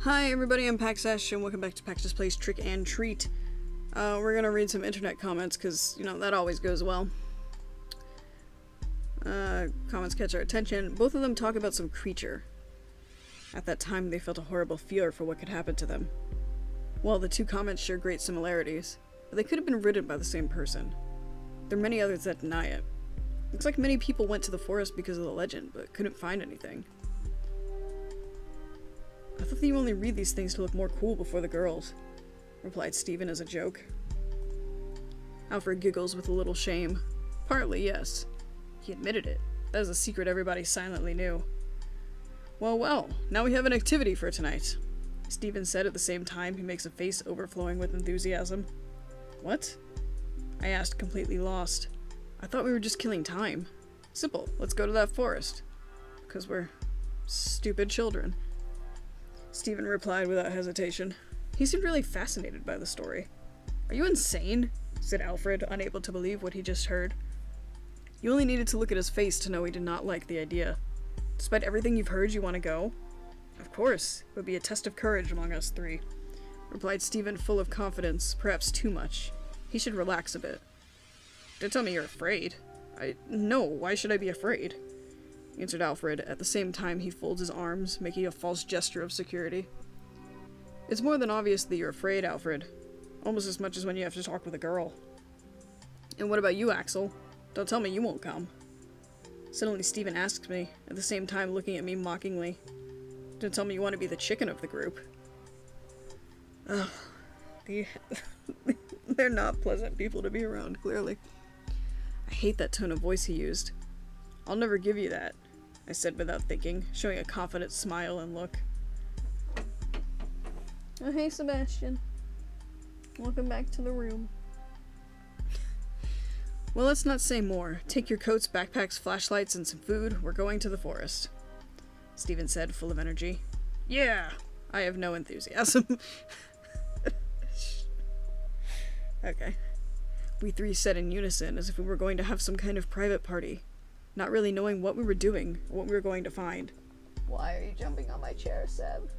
Hi everybody, I'm Paxash, and welcome back to Paxash Plays Trick and Treat. We're gonna read some internet comments, because, you know, that always goes well. Comments catch our attention. Both of them talk about some creature. At that time, they felt a horrible fear for what could happen to them. Well, the two comments share great similarities, but they could have been written by the same person. There are many others that deny it. Looks like many people went to the forest because of the legend, but couldn't find anything. I thought that you only read these things to look more cool before the girls, replied Stephen as a joke. Alfred giggles with a little shame. Partly, yes. He admitted it. That is a secret everybody silently knew. Well, well, now we have an activity for tonight, Stephen said at the same time he makes a face overflowing with enthusiasm. What? I asked, completely lost. I thought we were just killing time. Simple, let's go to that forest. Because we're stupid children. Stephen replied without hesitation. He seemed really fascinated by the story. Are you insane? Said Alfred, unable to believe what he just heard. You only needed to look at his face to know he did not like the idea. Despite everything you've heard, you want to go? Of course. It would be a test of courage among us three, replied Stephen, full of confidence, perhaps too much. He should relax a bit. Don't tell me you're afraid. No, why should I be afraid? Answered Alfred. At the same time, he folds his arms, making a false gesture of security. It's more than obvious that you're afraid, Alfred. Almost as much as when you have to talk with a girl. And what about you, Axel? Don't tell me you won't come. Suddenly Stephen asks me, at the same time looking at me mockingly. Don't tell me you want to be the chicken of the group. Ugh. They're not pleasant people to be around, clearly. I hate that tone of voice he used. I'll never give you that, I said without thinking, showing a confident smile and look. Oh, hey, Sebastian. Welcome back to the room. Well, let's not say more. Take your coats, backpacks, flashlights, and some food. We're going to the forest, Stephen said, full of energy. Yeah! I have no enthusiasm. Okay. We three said in unison, as if we were going to have some kind of private party, not really knowing what we were doing or what we were going to find. Why are you jumping on my chair, Seb?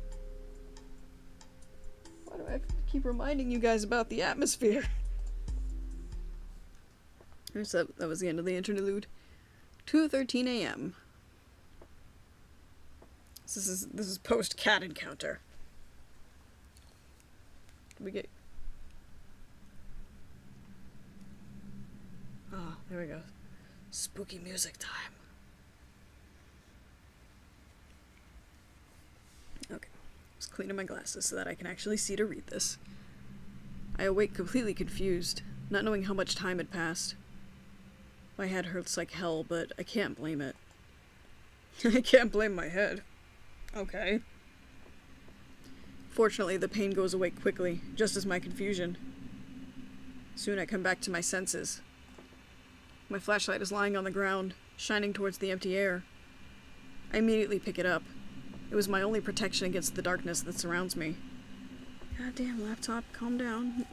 Why do I have to keep reminding you guys about the atmosphere? So that was the end of the interlude. 2:13 a.m. This is post cat encounter. We get. Ah, there we go. Spooky music time. Okay, just cleaning my glasses so that I can actually see to read this. I awake completely confused, not knowing how much time had passed. My head hurts like hell, but I can't blame it. I can't blame my head. Okay. Fortunately, the pain goes away quickly, just as my confusion. Soon I come back to my senses. My flashlight is lying on the ground, shining towards the empty air. I immediately pick it up. It was my only protection against the darkness that surrounds me. Goddamn laptop, calm down.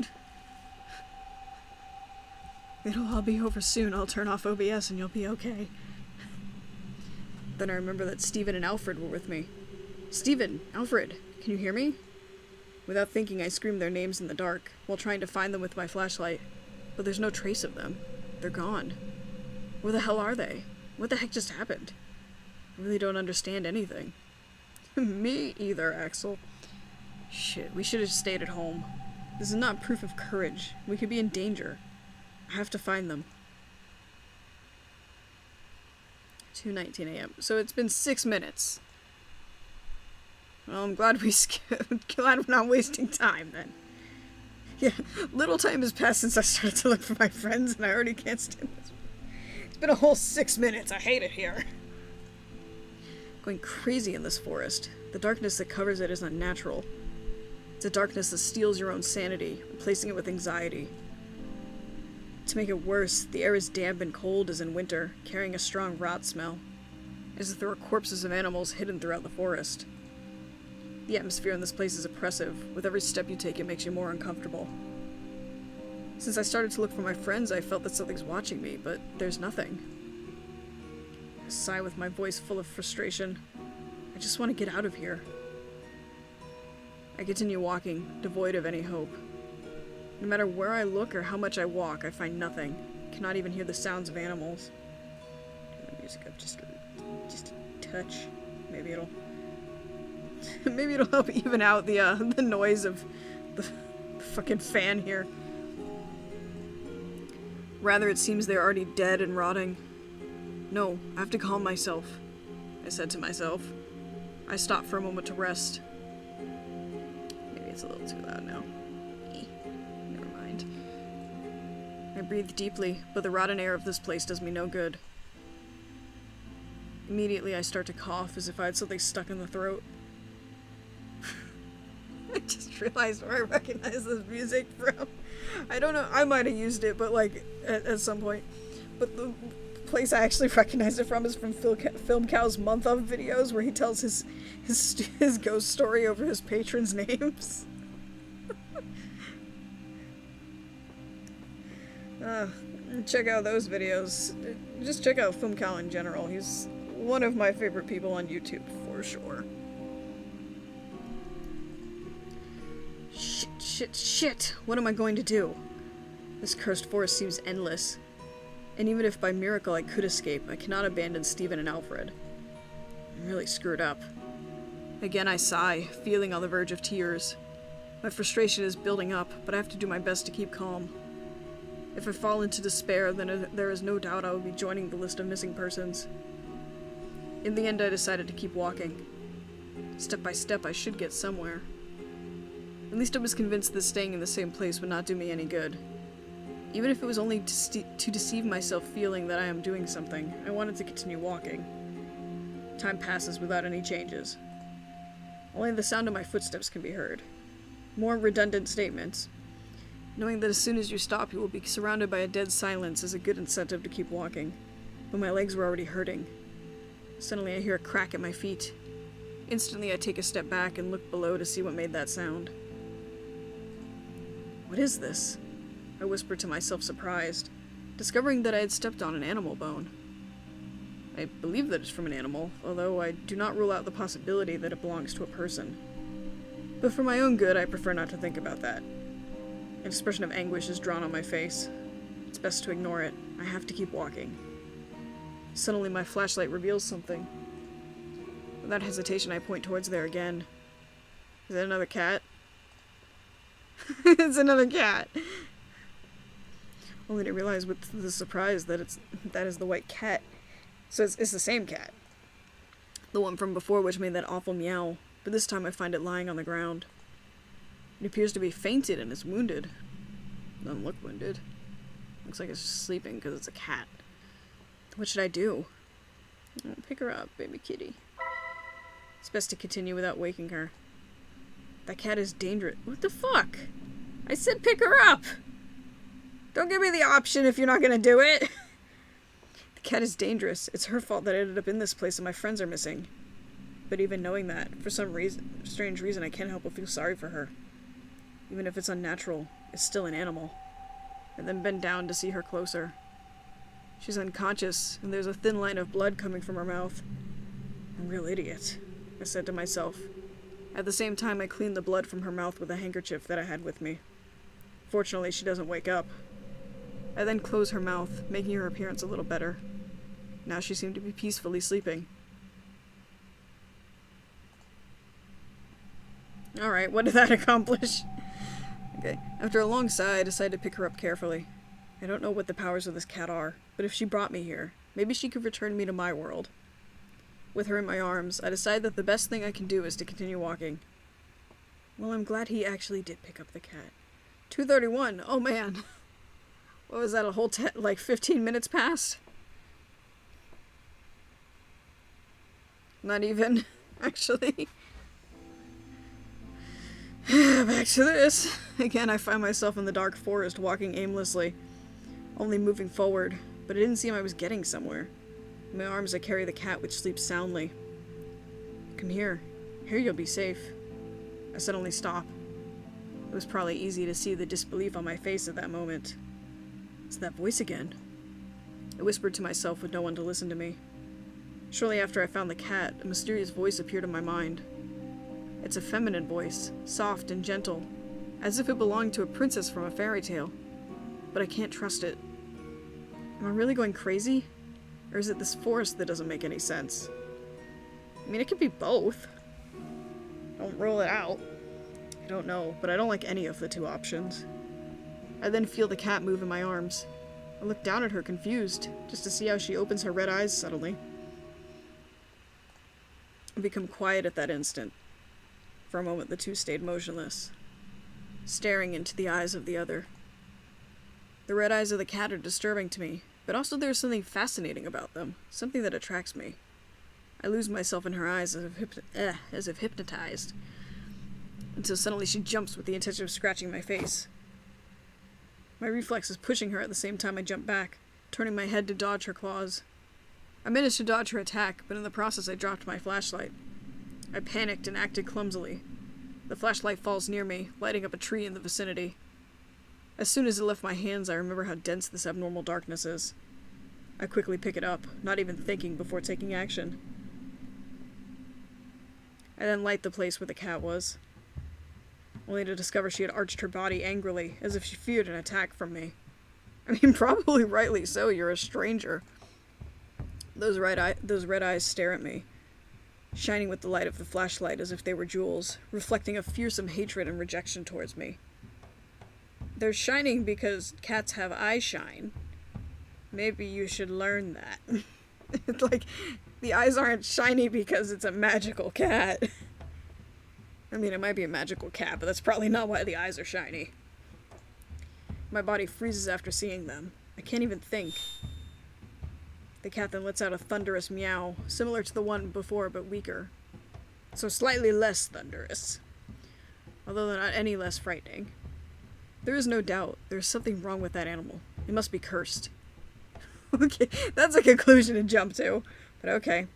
It'll all be over soon. I'll turn off OBS and you'll be okay. Then I remember that Stephen and Alfred were with me. Stephen! Alfred! Can you hear me? Without thinking, I screamed their names in the dark, while trying to find them with my flashlight. But there's no trace of them. They're gone. Where the hell are they? What the heck just happened? I really don't understand anything. Me either, Axel. Shit, we should have stayed at home. This is not proof of courage. We could be in danger. I have to find them. 2:19 a.m. So it's been 6 minutes. Well, I'm glad glad we're not wasting time then. Yeah, little time has passed since I started to look for my friends, and I already can't stand this. It's been a whole 6 minutes. I hate it here. Going crazy in this forest. The darkness that covers it is unnatural. It's a darkness that steals your own sanity, replacing it with anxiety. To make it worse, the air is damp and cold as in winter, carrying a strong rot smell, as if there were corpses of animals hidden throughout the forest. The atmosphere in this place is oppressive. With every step you take, it makes you more uncomfortable. Since I started to look for my friends, I felt that something's watching me, but there's nothing. I sigh with my voice full of frustration. I just want to get out of here. I continue walking, devoid of any hope. No matter where I look or how much I walk, I find nothing. I cannot even hear the sounds of animals. Turn the music up just a touch. Maybe it'll help even out the noise of the fucking fan here. Rather, it seems they're already dead and rotting. No, I have to calm myself, I said to myself. I stopped for a moment to rest. Maybe it's a little too loud now. Never mind. I breathe deeply, but the rotten air of this place does me no good. Immediately, I start to cough as if I had something stuck in the throat. I just realized where I recognize this music from. I don't know, I might have used it, but like, at some point. But the place I actually recognize it from is from Film Cow's Month Of videos, where he tells his ghost story over his patrons' names. Check out those videos. Just check out Film Cow in general. He's one of my favorite people on YouTube, for sure. Shit! What am I going to do? This cursed forest seems endless. And even if by miracle I could escape, I cannot abandon Stephen and Alfred. I'm really screwed up. Again I sigh, feeling on the verge of tears. My frustration is building up, but I have to do my best to keep calm. If I fall into despair, then there is no doubt I will be joining the list of missing persons. In the end, I decided to keep walking. Step by step, I should get somewhere. At least I was convinced that staying in the same place would not do me any good. Even if it was only to deceive myself feeling that I am doing something, I wanted to continue walking. Time passes without any changes. Only the sound of my footsteps can be heard. More redundant statements. Knowing that as soon as you stop, you will be surrounded by a dead silence is a good incentive to keep walking. But my legs were already hurting. Suddenly I hear a crack at my feet. Instantly I take a step back and look below to see what made that sound. What is this? I whispered to myself, surprised, discovering that I had stepped on an animal bone. I believe that it's from an animal, although I do not rule out the possibility that it belongs to a person. But for my own good, I prefer not to think about that. An expression of anguish is drawn on my face. It's best to ignore it. I have to keep walking. Suddenly my flashlight reveals something. Without hesitation, I point towards there again. Is that another cat? It's another cat! Only to realize with the surprise that that is the white cat. So it's the same cat. The one from before which made that awful meow, but this time I find it lying on the ground. It appears to be fainted and is wounded. Doesn't look wounded. Looks like it's just sleeping because it's a cat. What should I do? Oh, pick her up, baby kitty. It's best to continue without waking her. That cat is dangerous. What the fuck? I said pick her up! Don't give me the option if you're not gonna do it! The cat is dangerous. It's her fault that I ended up in this place and my friends are missing. But even knowing that, for some strange reason, I can't help but feel sorry for her. Even if it's unnatural, it's still an animal. I then bend down to see her closer. She's unconscious, and there's a thin line of blood coming from her mouth. I'm a real idiot, I said to myself. At the same time, I cleaned the blood from her mouth with a handkerchief that I had with me. Fortunately, she doesn't wake up. I then close her mouth, making her appearance a little better. Now she seemed to be peacefully sleeping. Alright, what did that accomplish? Okay, after a long sigh, I decided to pick her up carefully. I don't know what the powers of this cat are, but if she brought me here, maybe she could return me to my world. With her in my arms, I decided that the best thing I can do is to continue walking. Well, I'm glad he actually did pick up the cat. 2:31, oh man. What was that, a whole 15 minutes past? Not even, actually. Back to this. Again, I find myself in the dark forest, walking aimlessly, only moving forward, but it didn't seem I was getting somewhere. In my arms I carry the cat, which sleeps soundly. Come here. Here you'll be safe. I suddenly stop. It was probably easy to see the disbelief on my face at that moment. It's that voice again. I whispered to myself with no one to listen to me. Shortly after I found the cat, a mysterious voice appeared in my mind. It's a feminine voice, soft and gentle, as if it belonged to a princess from a fairy tale. But I can't trust it. Am I really going crazy? Or is it this forest that doesn't make any sense? I mean, it could be both. Don't rule it out. I don't know, but I don't like any of the two options. I then feel the cat move in my arms. I look down at her, confused, just to see how she opens her red eyes suddenly. I become quiet at that instant. For a moment, the two stayed motionless, staring into the eyes of the other. The red eyes of the cat are disturbing to me, but also there's something fascinating about them, something that attracts me. I lose myself in her eyes as if hypnotized, until suddenly she jumps with the intention of scratching my face. My reflex is pushing her at the same time I jump back, turning my head to dodge her claws. I managed to dodge her attack, but in the process I dropped my flashlight. I panicked and acted clumsily. The flashlight falls near me, lighting up a tree in the vicinity. As soon as it left my hands, I remember how dense this abnormal darkness is. I quickly pick it up, not even thinking before taking action. I then light the place where the cat was, only to discover she had arched her body angrily, as if she feared an attack from me. I mean, probably rightly so, you're a stranger. Those red eyes stare at me, shining with the light of the flashlight as if they were jewels, reflecting a fearsome hatred and rejection towards me. They're shining because cats have eye shine. Maybe you should learn that. It's like, the eyes aren't shiny because it's a magical cat. I mean, it might be a magical cat, but that's probably not why the eyes are shiny. My body freezes after seeing them. I can't even think. The cat then lets out a thunderous meow, similar to the one before, but weaker. So slightly less thunderous. Although they're not any less frightening. There is no doubt there's something wrong with that animal. It must be cursed. Okay, that's a conclusion to jump to. But okay.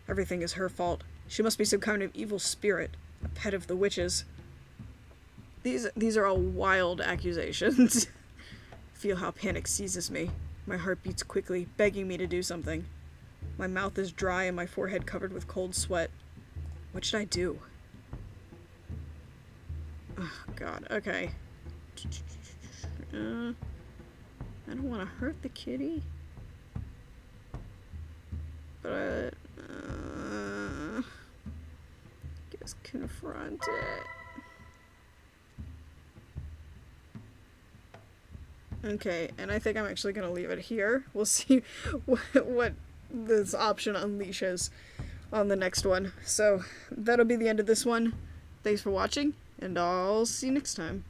Everything is her fault. She must be some kind of evil spirit. A pet of the witches. These are all wild accusations. Feel how panic seizes me. My heart beats quickly, begging me to do something. My mouth is dry and my forehead covered with cold sweat. What should I do? Oh, God. Okay. I don't want to hurt the kitty. But, guess confront it. Okay, and I think I'm actually going to leave it here. We'll see what this option unleashes on the next one. So, that'll be the end of this one. Thanks for watching, and I'll see you next time.